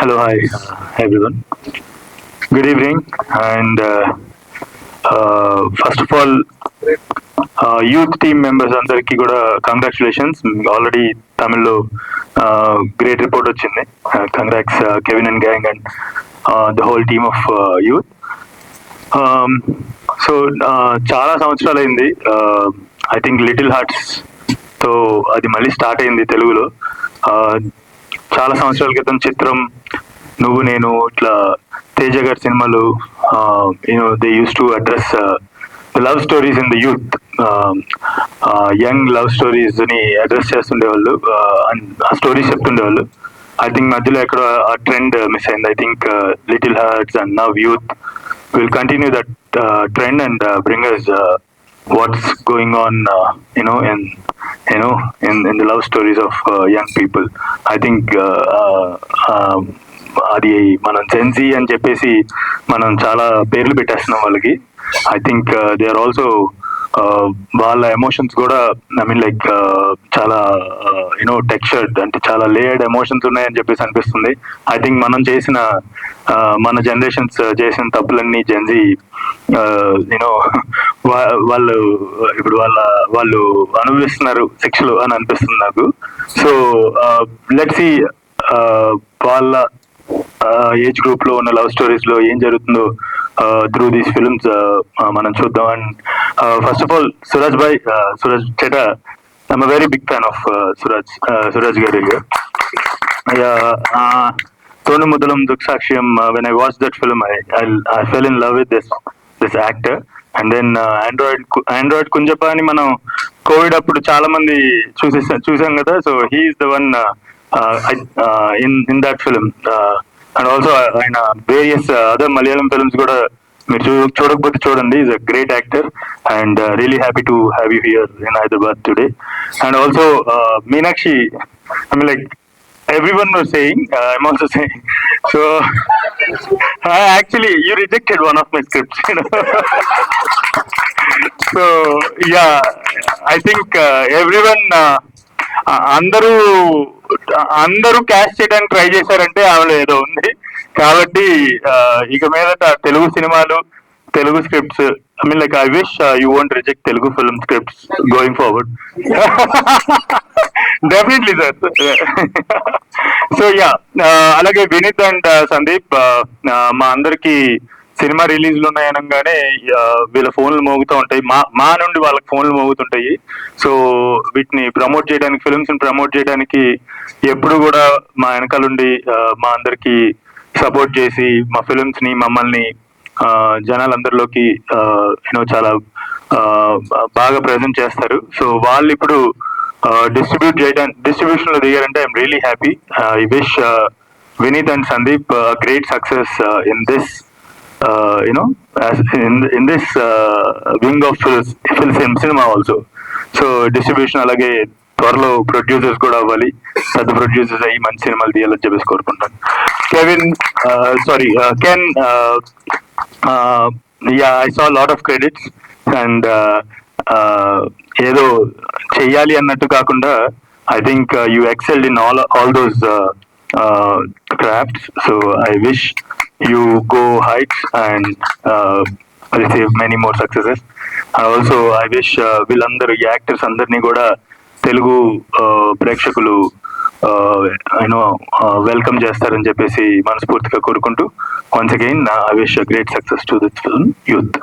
Hello, hi, everyone. Good evening, and first of all, youth team members అందరికీ కూడా congratulations. Already తమిళ్లో great report వచ్చింది. Congrats Kevin and gang and the whole team of youth. So చాలా సంవత్సరాలు అయింది. I think little hearts తో అది మళ్ళీ స్టార్ట్ అయింది తెలుగులో. చాలా సంవత్సరాల క్రితం చిత్రం, నువ్వు నేను, ఇట్లా తేజ గారి సినిమాలు they use to address love stories in the youth, young love stories ని అడ్రస్ చేస్తుండేవాళ్ళు, ఆ స్టోరీస్ చెప్తుండేవాళ్ళు. ఐ థింక్ మధ్యలో ఎక్కడ ఆ ట్రెండ్ మిస్ అయింది. I think little hearts and now youth will continue that trend and bring us what's going on in the love stories of young people. I think అది మనం Gen Z అని చెప్పేసి మనం చాలా పేర్లు పెట్టేస్తున్నాం వాళ్ళకి. I think they are also వాళ్ళ ఎమోషన్స్ కూడా ఐ మీన్ లైక్ చాలా టెక్స్చర్డ్, అంటే చాలా లేయర్డ్ ఎమోషన్స్ ఉన్నాయని చెప్పేసి అనిపిస్తుంది. ఐ థింక్ మనం చేసిన మన జనరేషన్స్ చేసిన తప్పులన్నీ జెన్జీ వాళ్ళు ఇప్పుడు వాళ్ళు అనుభవిస్తున్నారు శిక్షలు అని అనిపిస్తుంది నాకు. సో లెట్స్ సీ వాళ్ళ ఏజ్ గ్రూప్ లో ఉన్న లవ్ స్టోరీస్ లో ఏం జరుగుతుందో త్రూ దీస్ ఫిల్మ్స్ మనం చూద్దాం. And first of all Suraj చేట, I'm a very big fan of Suraj గారి. తోను ముద్దలం దుఃఖసాక్ష్యం, when I watch that film I fell in love with this actor. And then android Kunjappa అని మనం కోవిడ్ అప్పుడు చాలా మంది చూసాం కదా. So he is the one in that film, and also ఆయన వేరియస్ అదర్ మలయాళం ఫిల్మ్స్ కూడా మీరు చూడకపోతే చూడండి. Is a great actor and really happy to have you here in Hyderabad today. And also Meenakshi, I mean like everyone was saying, I'm also saying, so actually you rejected one of my scripts, so yeah, I think everyone అందరూ cash చేయడానికి try చేశారంటే ఆమెలో ఏదో ఉంది. కాబట్టి ఇక మీదట తెలుగు సినిమాలు, Telugu scripts, I mean like I wish you won't reject Telugu film scripts going forward. Definitely sir. So yeah, అలాగే వినీత్ అండ్ సందీప్, మా అందరికి సినిమా రిలీజ్లు ఉన్నాయనగానే వీళ్ళ ఫోన్లు మోగుతూ ఉంటాయి, మా నుండి వాళ్ళకి ఫోన్లు మోగుతుంటాయి. సో వీటిని ప్రమోట్ చేయడానికి, ఫిల్మ్స్ ని ప్రమోట్ చేయడానికి ఎప్పుడు కూడా మా వెనకాలండి మా అందరికి సపోర్ట్ చేసి మా ఫిల్మ్స్ ని, మమ్మల్ని జనాలందరిలోకి చాలా బాగా ప్రజెంట్ చేస్తారు. సో వాళ్ళు ఇప్పుడు డిస్ట్రిబ్యూషన్ లో దిగారంటే I'm really happy. I wish Vineeth and Sandeep great success in this in this wing of cinema also. So distribution అలాగే త్వరలో ప్రొడ్యూసర్స్ కూడా అవ్వాలి, పెద్ద ప్రొడ్యూసర్స్ అయ్యి మంచి సినిమాలు తీయాలని చెప్పేసి కోరుకుంటాను. Can, I saw lot of credits and ఏదో చెయ్యాలి అన్నట్టు కాకుండా I think you excelled in all those crafts. So I wish you go heights and receive many more successes. And also I wish వీళ్ళందరూ యాక్టర్స్ అందరినీ కూడా తెలుగు ప్రేక్షకులు welcome చేస్తారని చెప్పేసి మనస్ఫూర్తిగా కోరుకుంటూ, once again I wish great success to this film youth.